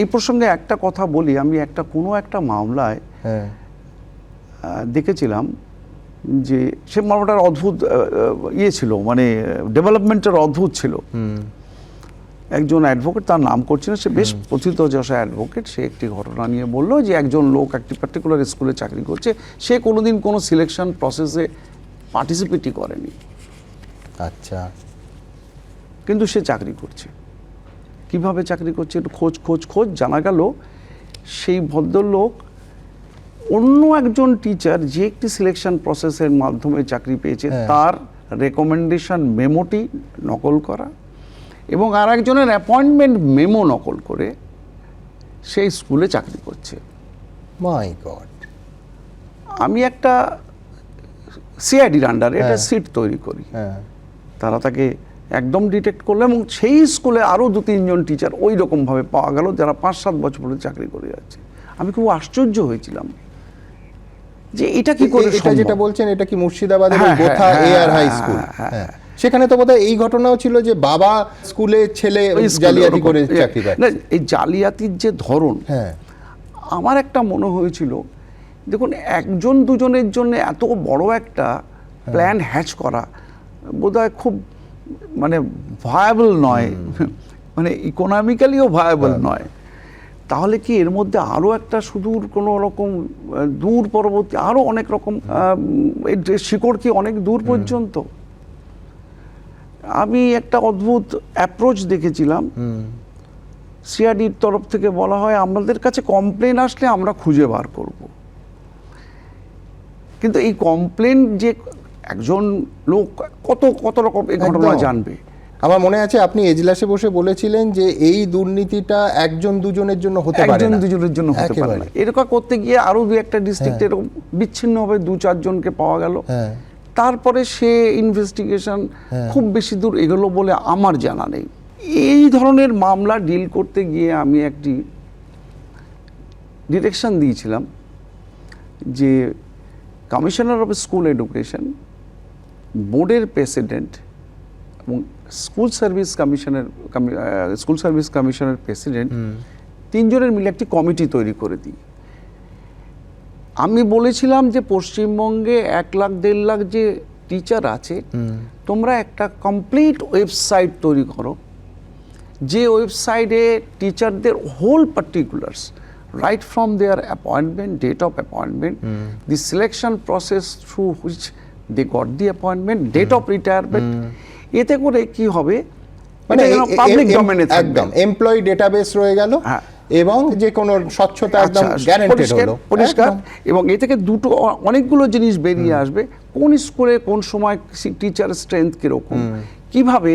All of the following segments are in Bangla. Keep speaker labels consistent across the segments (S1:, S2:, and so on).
S1: এই প্রসঙ্গে একটা কথা বলি, আমি কোনো একটা মামলায় দেখেছিলাম যে সে মামলাটার অদ্ভুত ইয়ে ছিল, মানে ডেভেলপমেন্টের অদ্ভুত ছিল। একজন অ্যাডভোকেট, তার নাম করছি না, সে বেশ প্রথিতযশা অ্যাডভোকেট, সে একটি ঘটনা নিয়ে বলল যে একজন লোক একটি পার্টিকুলার স্কুলে চাকরি করছে, সে কোনোদিন কোনো সিলেকশন প্রসেসে পার্টিসিপেটই করেনি।
S2: আচ্ছা,
S1: কিন্তু সে চাকরি করছে। কিভাবে চাকরি করছে একটু খোঁজ জানা গেল সেই ভদ্রলোক অন্য একজন টিচার যে একটি সিলেকশন প্রসেসের মাধ্যমে চাকরি পেয়েছে তার রেকমেন্ডেশন মেমোটি নকল করা এবং আর একজনের অ্যাপয়েন্টমেন্ট মেমো নকল করে সেই স্কুলে চাকরি করছে।
S2: মাই গড!
S1: আমি একটা সিআইডির আন্ডারে একটা সিট তৈরি করি, তারা তাকে একদম ডিটেক্ট করলো এবং সেই স্কুলে আরও 2-3 জন টিচার ওই রকমভাবে পাওয়া গেল যারা 5-7 বছর পরে চাকরি করে যাচ্ছে। আমি খুব আশ্চর্য হয়েছিলাম যে এটা কি করে সম্ভব।
S2: এটা যেটা বলছেন, এটা কি মুর্শিদাবাদের গোথা এআর হাই স্কুল? সেখানে তো বোধহয় এই ঘটনাও ছিল যে বাবা স্কুলে ছেলে জালিয়াতি করে চাকরি পায়।
S1: না, এই জালিয়াতির যে ধরন, আমার একটা মনে হয়েছিল, দেখুন একজন দুজনের জন্য এত বড় একটা প্ল্যান হ্যাচ করা বোধহয় খুব মানে ভায়াবল নয়, মানে ইকোনমিক্যালিও ভায়াবল নয়। তাহলে কি এর মধ্যে আরও একটা সুদূর কোনো রকম দূর পরবর্তী আরও অনেক রকম শিকড় কি অনেক দূর পর্যন্ত? আমি একটা অদ্ভুত অ্যাপ্রোচ দেখেছিলাম। সিআইডির তরফ থেকে বলা হয় আমাদের কাছে কমপ্লেন আসলে আমরা খুঁজে বার করব, কিন্তু এই কমপ্লেন যে একজন লোক কত রকম এই ঘটনা জানবে।
S2: আমার মনে আছে আপনি এজলাসে বসে বলেছিলেন যে এই দুর্নীতিটা একজন দুজনের জন্য হতে পারে না,
S1: একজন দুজনের জন্য হতে পারে না। এরকম করতে গিয়ে আরো 2-1টা ডিস্ট্রিক্টে এরকম বিচ্ছিন্নভাবে 2-4 জনকে পাওয়া গেল। তারপরে সে ইনভেস্টিগেশন খুব বেশি দূর এগোলো বলে আমার জানা নেই। এই ধরনের মামলা ডিল করতে গিয়ে আমি একটি ডিরেকশন দিয়েছিলাম যে কমিশনার অফ স্কুল এডুকেশন, বোর্ডের প্রেসিডেন্ট এবং স্কুল সার্ভিস কমিশনের প্রেসিডেন্ট 3 জনের মিলে একটি কমিটি তৈরি করে দিই। আমি বলেছিলাম যে পশ্চিমবঙ্গে 1 লাখ 1.5 লাখ যে টিচার আছে, তোমরা একটা কমপ্লিট ওয়েবসাইট তৈরি করো, যে ওয়েবসাইটে টিচারদের whole particulars, right from their appointment, date of appointment, the selection process through which they got the appointment, date of retirement, এতে করে কি হবে,
S2: মানে
S1: পাবলিক ডোমেইনে
S2: একদম এমপ্লয়ি ডেটাবেস রয়ে গেল এবং যে কোনো স্বচ্ছতা একদম গ্যারান্টেড হলো,
S1: পরিষ্কার। এবং এ থেকে অনেকগুলো জিনিস বেরিয়ে আসবে, কোন স্কুলে কোন সময় টিচার স্ট্রেংথ কিরকম, কিভাবে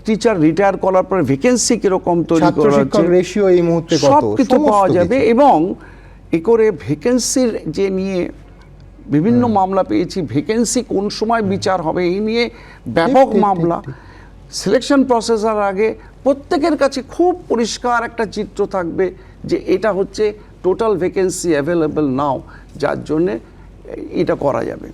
S1: টিচার রিটায়ার করার পরে ভ্যাকেন্সি কিরকম তৈরি করা হচ্ছে,
S2: রেশিও এই মুহূর্তে কত,
S1: সব কিছু পাওয়া যাবে। এবং এ করে ভ্যাকেন্সির যে নিয়ে বিভিন্ন মামলা পেয়েছি, ভ্যাকেন্সি কোন সময় বিচার হবে এই নিয়ে ব্যাপক মামলা। সিলেকশন প্রসেসের আগে প্রত্যেকের কাছে খুব পরিষ্কার একটা চিত্র থাকবে যে এটা হচ্ছে টোটাল ভ্যাকেন্সি অ্যাভেলেবল নাও, যার জন্যে এটা করা যাবে।